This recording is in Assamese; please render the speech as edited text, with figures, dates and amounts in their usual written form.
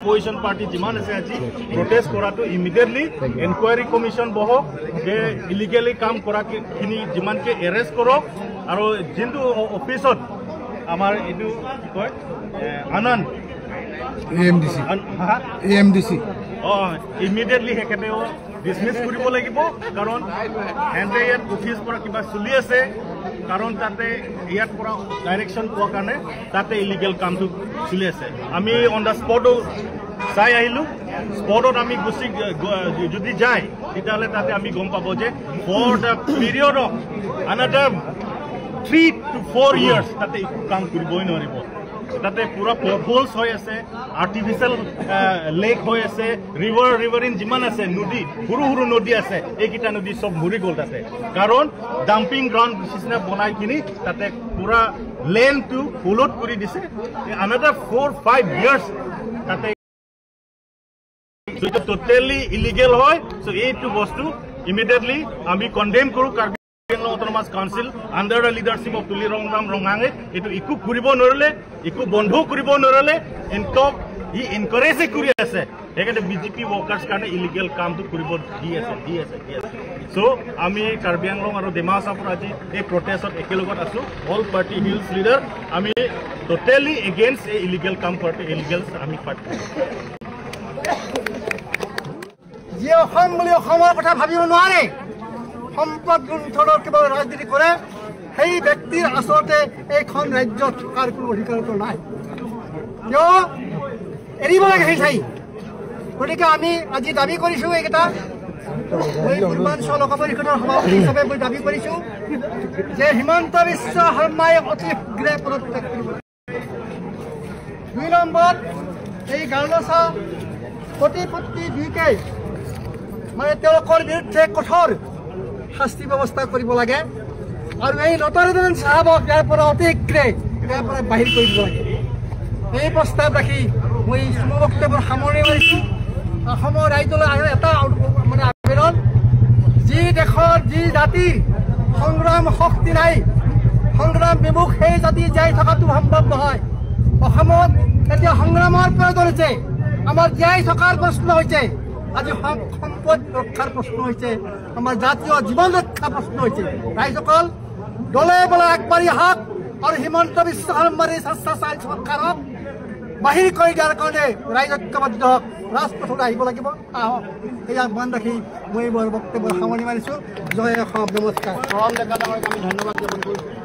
অপজিশন পাৰ্টি যিমান আছে আজি প্ৰটেস্ট কৰাটো ইমিডিয়েটলি এনকোয়াৰি কমিশন বহক যে ইলিগেলি কাম কৰাখিনি যিমানকে এৰেষ্ট কৰক আৰু যোনটো অফিসত আমাৰ এইটো কি কয় আনন্দ AMDC ইমিডিয়েটলি হেকেতেও ডিসমিস কৰিব লাগিব কাৰণ হেন্ডে ইয়াত অফিস পৰা কিবা চলি আছে কাৰণ তাতে ইয়াত পৰা ডাইৰেকশন পোৱা কাৰণে তাতে ইলিগেল কামটো চলি আছে আমি অন দা স্পটও চাই আহিলো স্পটত আমি গুছি যদি যাই তেতিয়াহ'লে তাতে আমি গম পাব যে for the period of another 3 to 4 years তাতে একো কাম কৰিবই নোৱাৰিব তাতে পুৰা পটহোলস হৈ আছে আৰ্টিফিশিয়াল লেক হৈ আছে ৰিভাৰিন যিমান আছে নদী সৰু সৰু নদী আছে এইকিটা নদী সব মৰি গল তাতে কাৰণ ডাম্পিং গ্ৰাউন্ড সিস্টেম বনাই কিনি তাতে পুৰা লেন্ড টু ফুলত কৰি দিছে আনাদার 4-5 years তাতে এটা টোটালি ইলিগেল হয় সো এইটো বস্তু ইমিডিয়েটলি আমি কন্ডেম কৰো Autonomous Council under the leadership of Tulirong Ram Rongange, it iku kuribo norle, iku bondho kuribo norle, in top he encourage kuriase. Eke the BJP workers kana illegal kam to kuribo DS. So ami Karbi Anglong aro Demasa Praji a protest of ekelogot asu all party hills leader ami totally against a illegal kam party illegals ami party. Je homli homar kotha bhabibo noare. সম্পদ লুণ্ঠনৰ কেৱল ৰাজনীতি কৰে সেই ব্যক্তিৰ আচলতে এইখন ৰাজ্যত থকাৰ কোনো অধিকাৰটো নাই কিয় এৰিব লাগে সেই ঠাই গতিকে আমি আজি দাবী কৰিছোঁ এইকেইটা পূৰ্বাঞ্চল লোক পৰিষদৰ সভাপতি হিচাপে মই দাবী কৰিছোঁ যে হিমন্ত বিশ্ব শৰ্মাই অতি শীঘ্ৰে পদত্যাগ কৰিব 2 নম্বৰ এই গাৰ্লছা প্ৰতিপত্তি দুইকে মানে তেওঁলোকৰ বিৰুদ্ধে কঠোৰ শাস্তি ব্যৱস্থা কৰিব লাগে আৰু এই নটৰজন সাহাবক ইয়াৰ পৰা অতিক্ৰে ইয়াৰ পৰা বাহিৰ কৰিব লাগে এই প্ৰস্তাৱ ৰাখি মই সমবক্তব্যৰ সামৰণি মাৰিছোঁ অসমৰ ৰাইজলৈ এটা মানে আবেদন যি দেশৰ যি জাতিৰ সংগ্ৰাম শক্তি নাই সংগ্ৰাম বিমুখ সেই জাতি জীয়াই থকাটো সম্ভৱ নহয় অসমত এতিয়া সংগ্ৰামৰ প্ৰয়োজন হৈছে আমাৰ জীয়াই থকাৰ প্ৰশ্ন হৈছে আজি সম্পদ ৰক্ষাৰ প্ৰশ্ন হৈছে আমাৰ জাতীয় জীৱন ৰক্ষা প্ৰশ্ন হৈছে ৰাইজসকল দলে বলে আগবাঢ়ি আহক আৰু হিমন্ত বিশ্ব শৰ্মাৰ স্বেচ্ছাচাৰী চৰকাৰক বাহিৰ কৰি দিয়াৰ কাৰণে ৰাইজ ঐক্যবদ্ধ হওক ৰাজপথলৈ আহিব লাগিব আহক এই আহ্বান ৰাখি মই মোৰ বক্তব্য সামৰণি মাৰিছোঁ জয় অসম নমস্কাৰ ধন্যবাদ জ্ঞাপন কৰিছোঁ।